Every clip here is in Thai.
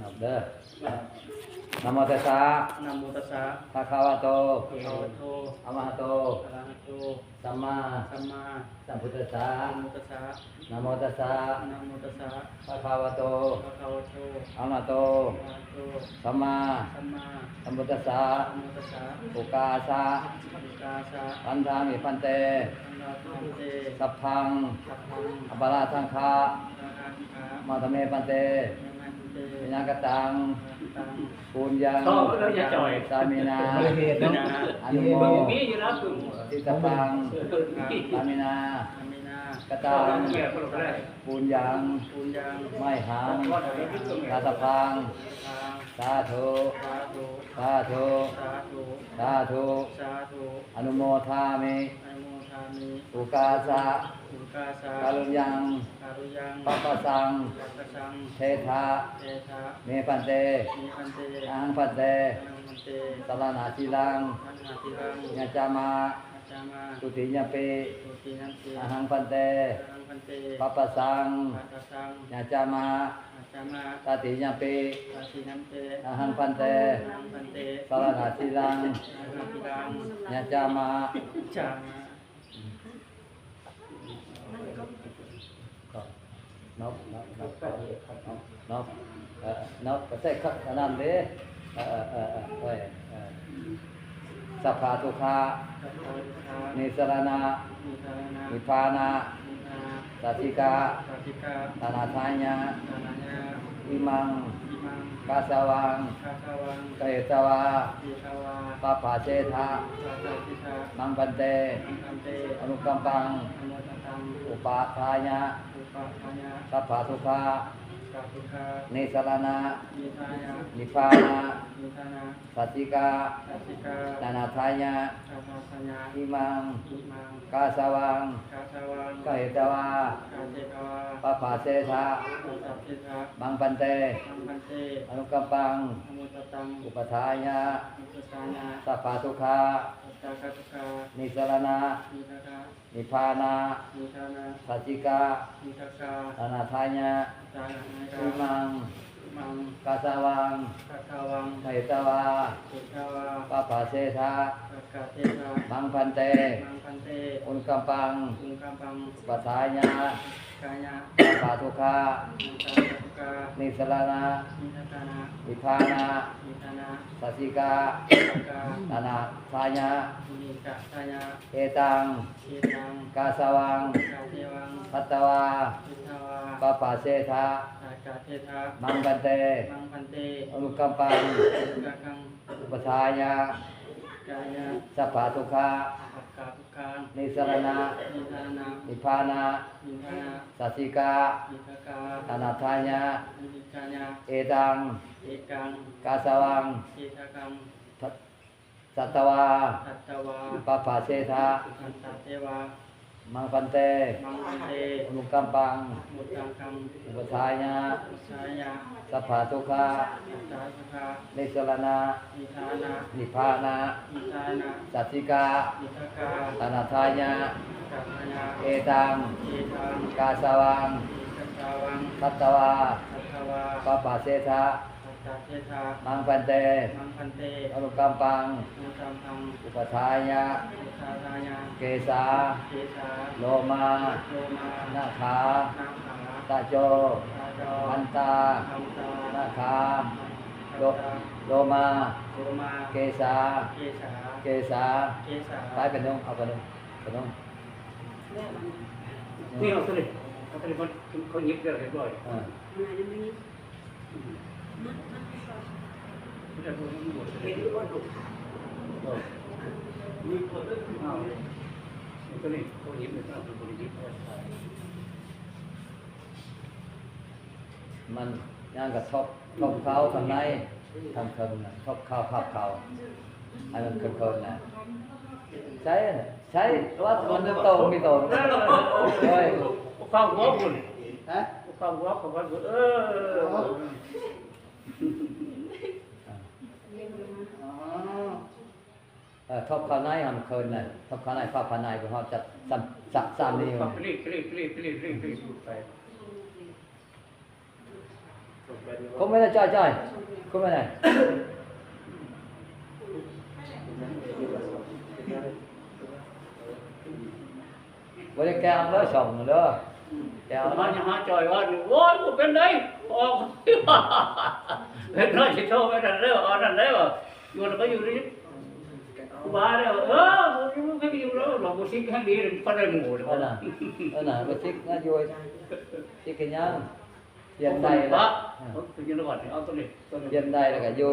นับเด้อนะโมตัสสะนะโมตัสสะภะคะวะโตภะคะวะโตอะระหะโตอะระหะโตสัมมาสัมมาสัมพุทธัสสะสัมพุทธัสสะนะโมตัสสะนะโมตัสสะภะคะวะโตภะคะวะโตอะระหะโตอะระหะโตสัมมาสัมมาสัมพุทธัสสะสัมพุทธัสสะโอกาสะอุกาสะปันธามิพันเตธัมมาธัมเตสัพพังสัพพังอปาราทังคาสังฆังคะ มาธเมพันเตธัมมังเต วิญญากตังตัง ปุญญัง ก็เราอย่าจ่อย สามินาอนุโม มีอยู่แล้วคือ ทิตตังสามินา อามินาก ตัง เกี่ยวกับอะไร ปุญญัง ปุญญัง ไม่หัง ก็จะเป็นตัว ตาสะพัง ทาง สาธุ สาธุ สาธุ สาธุ สาธุ สาธุ อนุโมทามิ อนุโมทามิ อุกาสะ อุกาสะ กาลุญญัง การุยัง ปัปปะสัง ยักษัง เทธา เทธะ เมพันเต มีพันเต อังพันเต นังมันเต สารนาชิลัง ทันหาติรัง ญาจามา อาจามา สุติญาเป สุตินันเต อหังพันเต นังพันเต ปัปปะสัง ปัตตสัง ญาจามา อาจามา ตติญาเป ปาสินันเต อหังพันเต นังพันเต สารนาชิลัง อาหาติรัง ญาจามา จามา นบก็ใส่ขัดอันนั้นเด้สัพพะทุกขา สัพพะทุกขา นิสรณะ นิทานา นิพพานะ นิทานา สัจจิกา ปฏิกา ตานาทายะ ตานัญญา อิมัง อิมัง กาสวัง คาคาวัง เกตวา อิทาวา ปะปะเชทะ ปาตาติทา มังปันเต อังคันเต อนุกัมปัง อนุตตัง อุปาทายะ อุปะปัญญา สัพพะทุกขา สัพพุคา นิสรณะ นิทายา นิพพานะ นิทานา สัจจิกา สัพพิกา ตานาทายะ คาคาปัญญา อิมัง อิมัง กาสวัง คาคาวัง เกตวา คาเจกาวา ปะปะเชทะ ปาตาติทา มังปันเต อังคันเต อนุกัมปัง อนุตตัง อุปทายะ อุปสานา สัพพะทุกขา สัตตาคาทุกา นิสรณะ นิทาคา นิพพานะ นิทานา สัจจิกา นิทาคา อนาทายะ ตานานาคา อิมัง มัง กาสวัง คาคาวัง เกตวา เจกาวา ปะปะเชทะ คาคาเทธา มังพันเต มังคันเต อุนกัมปัง อุงคัมปัง อุปทายะ กายะ สัพพะทุกขา นิทาทุกา นิสรณะ นิทานา นิพพานะ นิทานา สัจจิกา สักกา อนาทายะ นิกะทายะ เอตัง เอตัง กาสวัง กาเทวัง พัตตวา พิทาวา ปะปะเชทะ สากาเทธา มังพันเต มังพันเต อนุกัมปัง กาคัง อุปทายะ กายะ สัพพะทุกขา สักกาทุกขัง นิสรณะ นิทานา นิพพานะ นิทานา สัจจิกา นิทากา อนาทายะ นิกายะ เอตัง เอกัง กาสวัง เอทากัง สัตตวา ทัตตวา ปะปะเชทะ อันตเทวา มังพันเต มังคันเต อนุกัมปัง มุตตังคัง อุปทายะ ชายะ สัพพะทุกขา อัตตาสุขา นิสรณะ นิทานา นิพพานะ นิทานา สัจจิกา นิทากา อนาทายะ กัมมยา เอตัง เอตัง กาสวัง เอกัตตาวัง สัตตวา สัทธวา ปะปะเชทะ สัตตาเทธา มังพันเต มังคันเต อนุกัมปัง มุตังคัง อุปทายะ นิทาทายา เกสา เกสา โลมา โลมา นาคา นาขา ตาโจ ตาจอ อันตา อัมตา นาคา โล โล โลมา โลมา เกสา เกสา เกสา เกสา ไปเป็นน้องเอาเป็นน้องเป็นน้อง นี่เอาตัวนี้เอาตัวนี้มันเขายิบได้เรียบร้อย อ่า ไม่ได้พูดทั้งหมดเลยนี่เอาตัวนี้เขายิบเลยเอาตัวนี้ยิบ มันย่างกับทบเขาข้างในทำเคิงนะทบเข้าพับเขาให้มันเคิงนะใช้ว่ามันโตมีโตเฮ้ย ฟังหัวคุณ ฮะ ฟังหัวของมันทบข้างในทำเคิงนะทบข้างในพับข้างในเพราะเขาจะสามนิ้ว ฟังรีบไป không mấy là chơi không mấy này với cái cam đó sòng nữa kéo มาหาจอยว่าโอ้ยกูเป็นไดออกเป็นน้อยสิโทรไปนั่นแล้วนั่นแล้วอยู่แล้วก็อยู่นี่กูบ้าแล้วมึงไม่อยู่แล้วหลอกกูซิกให้ดีก็ได้หมู่เลย đó là mà chiếc nó vui chiếc cái nhá dân đây บ้า là เป็นยังไงวะเอาตัวนี้ตัวนี้ dân đây là cả vô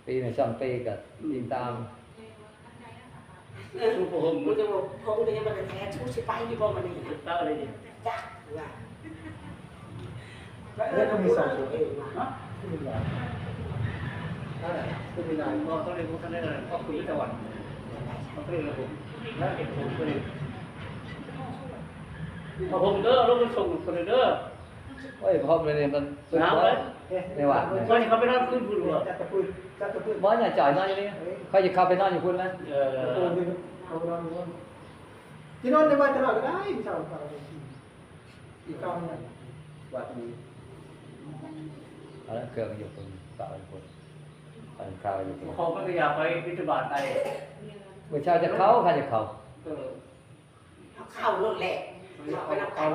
pi này xong pi cả tim tam สู้ผม กูจะบอกพงเนี่ยมันแท้ชูชิไปที่บ่มันนี่ ตาอะไรดิ จ้าว่า แล้วก็มีสองชุด ฮะ ขึ้นมีลายขึ้นมีลาย ก็ต้องเรียนรู้กันได้เลยก็คุยตะวันก็เรียนระบบแล้วเด็กผมก็เรียนเอาผมเด้อรถมันส่งคนเด้อ ôi hôm nay mình xuống น้ำ quá เลย này bạn วันนี้เขาไปนั่งขึ้นบุญหัว จับตะปุยจับตะปุย mới nhà trời nói đi coi gì không phải nói gìคุณไหม เอานอนที่นอนในบ้านตลอดก็ได้พี่สาวอีกคำนึงวัดนี้ ở đó cường dụcคุณtạoคุณtạo cao dụcคุณ เขาก็อยากไปพิจารณาไต bữa sauจะเข้าใครจะเข้า เข้ารถแหละเข้าไปนับกัน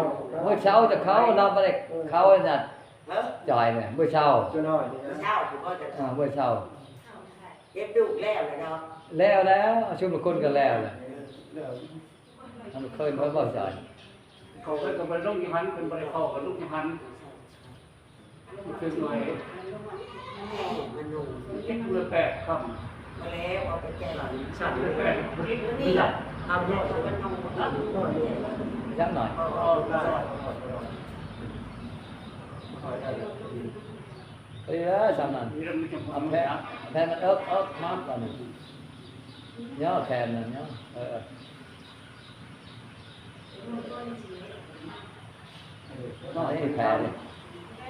bữa sauจะเข้าเราไม่ได้เข้าเนี่ย เออ trời này bữa sau ช่วยหน่อย เช้าผมก็จะ bữa sau เก็บดูแล้วเลยเนาะ leoแล้วช่วยmộtคนก็แล้วเลยมันเคยmới bao giờ เขาก็จะไปลูกยี่หันเป็นบริเขากับลูกยี่หันคือหน่วย มันนุ่ม เก็บเรือแปดค มาแล้วเอาไปแก้หลัง ำสั่งเรือแปดนี่ นี่แหละเอาเนี่ยมันนุ่ม dám nói อ๋อได้ đi đó xong rồi นี่เราไม่จำเป็น ông นะ thêm mình ớt mát vào này nhớ thèm này nhớ nó này thèm này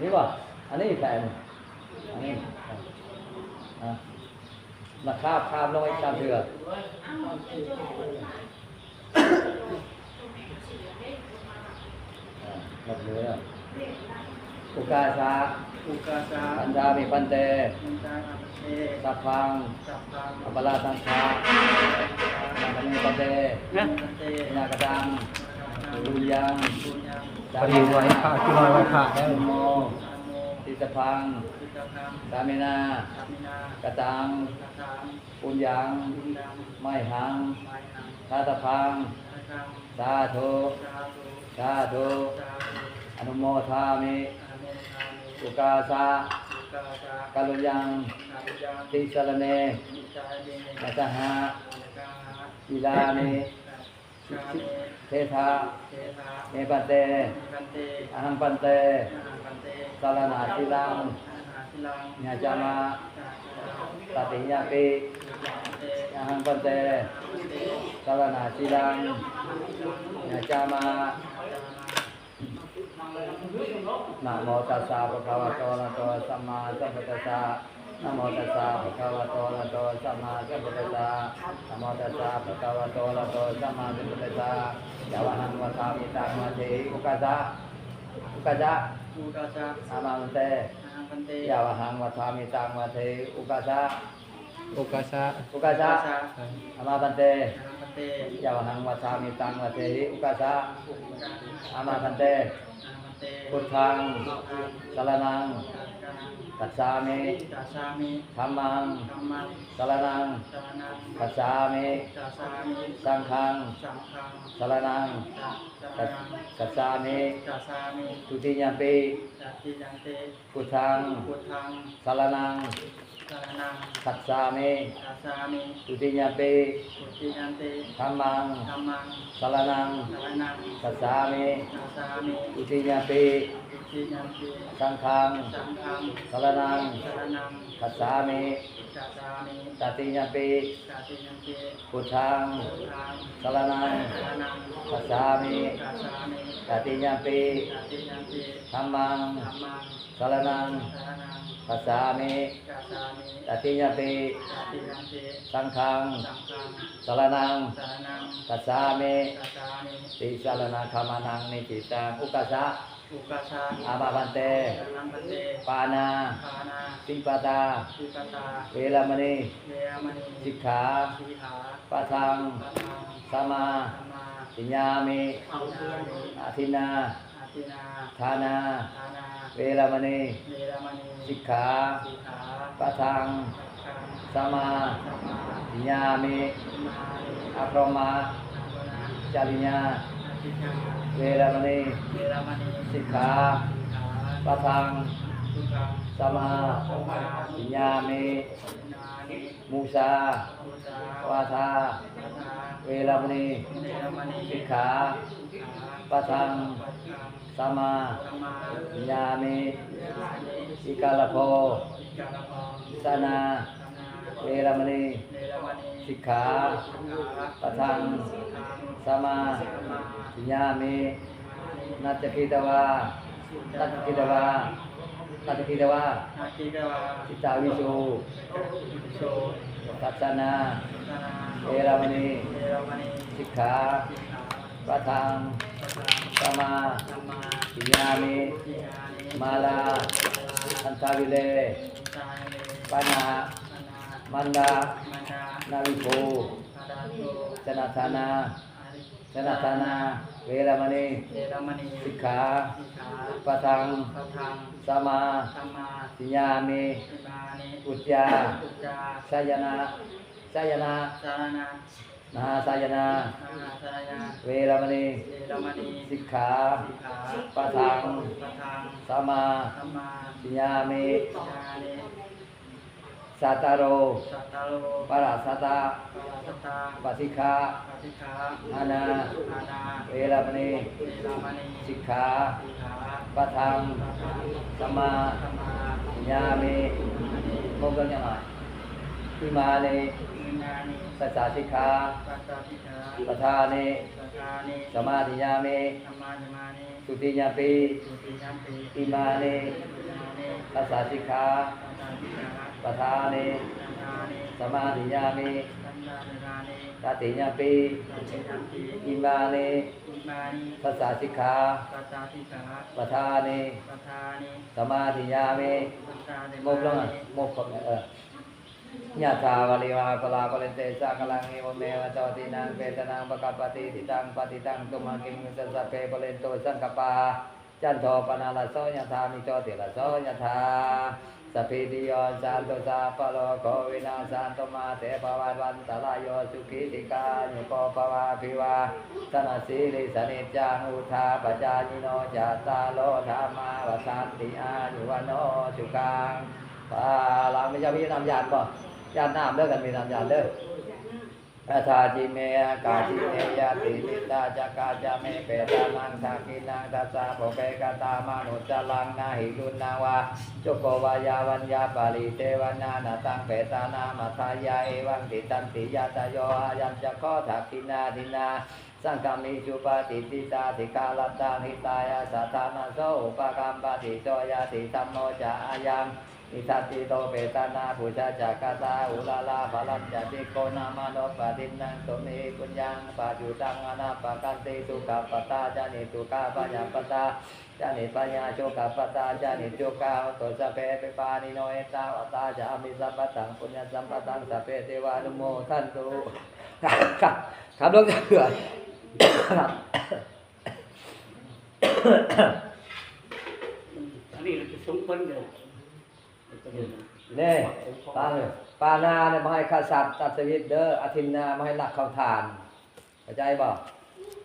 biết không anh ấy thèm này anh ấy mà kham lôi kham thừa một nữa rồi Ukasa อุกาซา Panjami Pante มันจาเอ Sapang สัพพัง Apala Sangha Namani Pante นะ เต Nakadang Luyang บุญยัง Mo สามโม Tisapang สิกธรรม Damina สามินา Katang สาธาม Punyang บุญดัง Mai Hang ไม้หัง Tatapang สาธรรม Sadhu สาธุ Sadhu สาธุ Anumothami อาโมทามิ Ukasa อุกาซา Kaluyang นาบุญยัง Tisalane นิจายเด Nataha กาหะ Ilani กาเม Thetha เทธา Nepate กันเต Ahang Pante อากันเต Salana Silang อาทิลัง Nyajama จา Tatinyapi เต Ahang Pante Salana Silang Nyajama Namo tassa bhagavato arahato samma sambuddhassa Namo tassa bhagavato arahato samma sambuddhassa Namo tassa bhagavato arahato samma sambuddhassa Yawahang wasami tamati ukasa Ukasa อุกาซา Amante อากันเต Yawahang wasami tamati ukasa Ukasa Ukasa Amapante อากันเต Yawahang wasami tamati ukasa Amapante อากันเต Puthang Salanang กัจจา Katsami กัจฉามิ Dhammang ธัมมัง Salanang สารนัง Katsami กัจฉามิ Sanghang สังฆัง Salanang สารนัง Katsami กัจฉามิ Tutiyampi จัตติยังเต Puthang พุทธัง Salanang สารนัง Katsami กัจฉามิ Tutiyampi พุทธิยังเต Dhammang ธัมมัง Salanang สารนัง Katsami กัจฉามิ Tutiyampi พุทธิยังเต Sanghang สังฆัง Salanang สารนัง Katsami กัจฉามิ Tatiyampi กัจติยังเต Puthang พุทธัง Salanang สารนัง Katsami กัจฉามิ Tatiyampi กัจติยังเต Dhammang ธัมมัง Salanang สารนัง Katsami กัจฉามิ Tatiyampi กัจติยังเต Sanghang สังฆัง Salanang สารนัง Katsami กัจฉามิ Tisalana Kamanang Nititang Ukasa ก อุกาชา อาบาบันเต นังปเต ปานา ปานา สิปตา สิกตา เวรมณี เวรมณี สิกขา สิกขา ปะทัง ปะทัง สมา ธรรมา สิญญามิ เอาเทียน อาทินา อาทินา ทานา ทานา เวรมณี เวรมณี สิกขา สิกขา ปะทัง คัง สมา สัมมา สิญญามิ มานิ อภรมา อาภนา จาริญญา อาทิยา เวรมณี เวรมณี สิกขา สิกขา ปะทัง สุขัง สมา สัมมา สิญญามิ นานิ มูสา มุสาว าทา ปะทา เวรมณี เวรมณี สิกขา สิกขา ปะทัง ปัจจัง สมา สัมมา สิญญามิ นานิ อิกาลโภ สิกขาพง สนา สัมนา เวรมณี เวรมณี สิกขา สิกขา ปะทัง ทัง สมา สัมมา สิญญามิ นานิ นัจจคิตวานัจจคิตวานัจจคิตวา นาคิกวา จิตตาวิสุ โส ตัสสนา สนา เวรมณี เวรมณี สิกขา สิกขา ปะทัง ปัจจัง สมา สัมมา สิญญามิ สิกขานิ มาลาอันทาวิเล สายเล ปานา สนา มันดา มันดา นาวิโภ อาดาโต ชนะธานา อาริ ชนะธานา เวรมณี เวรมณี สิกขา สิกขา ปะทัง ปัจจัง สมา สัมมา สิญญามิ สิมานิ อุจจา อุจจา สายนาสายนา สารนา นาสายนา นาสารยา เวรมณี เวรมณี สิกขา สิกขา ปะทัง ปัจจัง สมา สัมมา สิญญามิ สิญานิ สัตตโร สัตตโล ปราสัตตา ปาสัตตา ปฏิฆา ปฏิฆา อานา อาณา เวรมณี เวรมณี สิกขา สิกขา ปะทัง ปัจจัง สมา สัมมา สิญญามิงงกันยังไงอิมานิ อิมานิ สัจจสิกขา ปัจจสิกขา ปทานิ สัทธานิ สมาธิยามิ ธัมมาธิมานิ สุติยาปิ สุติยัมปิ อิมานิ อิมานิ สัจจสิกขา ปัจจสิกขา ปทานิ สัทธานิ สมาธิยามิ สัทธานิรานิ ตติยาปิ สัจจิยัมปิ อิมานิ อิมานิ สัจจสิกขา ปัจจสิกขา ปทานิ ปัทธานิ สมาธิยามิ ปัจจานิ งบลงอ่ะงบคนยะถาวาลิวาปลาปเลนเตสะกลังเอวเมวะจอตินังเปตนังปะกปปติติตังปฏิตังตุมากิงสัสสะเปปเลนโตสังกปาจันโทปนาลโสยะถามิโชติลโสยะถาสัพพิติโยสันตุสัพพะโลกโควินาสันตุมาเตภวันตรายโยสุขิติกายุโกภวาภิวาสนาสีลิสนิจจังอุทาปจายิโนจัตตาโลธรรมาวสันติอายุวโนสุขังหลังไม่จะมีน้ำยานป่ะยานน้ำเด้อกันมีน้ำยานเด้ออาทาจิเมกาจิเมยาติลิตาจักาจาเมเปตานังทากินังตัสสะโภเปกตามนุจจลังนาหิรุนาวาจุโกวายาวัญญาปาลิเตวนานาตังเปตานามัทายาเอวังติตันติยาตโยอายัญจะขอทักขินาทินาสังฆามิจุปาติติตาติกาลตังหิตายาสัทธานาโสอุปกัมปติโสยาติธัมโมจะอายังอิทัตติโตเปตานาปุจจจักตาอุลาลาภลัญจติโกนามาโนปะตินังตุเมปุญญังปะจุตังอนาปะกันติสุขปตาจานิสุขปัญญปตาจานิปัญญาโชกปตาจานิโชกาตุสเพเปปานิโนเอตาวตาจามิสัพพตังปุญญสัมปตังสัพเพเทวานุโมทันตุครับลงจากเรือครับ อันนี้เราจะสมควรเลย นี่ปาเลยปานาเนี่ยมาให้ข้าสัตว์ตัดสวิตเด้ออาทินนามาให้หลักข้าวทานเข้าใจบ่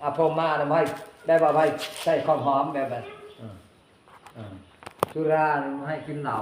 อาพรหมาเนี่ยมาให้ได้บ่ให้ใส่ของหอมแบบนั้นสุราเนี่ยมาให้กินเหล้า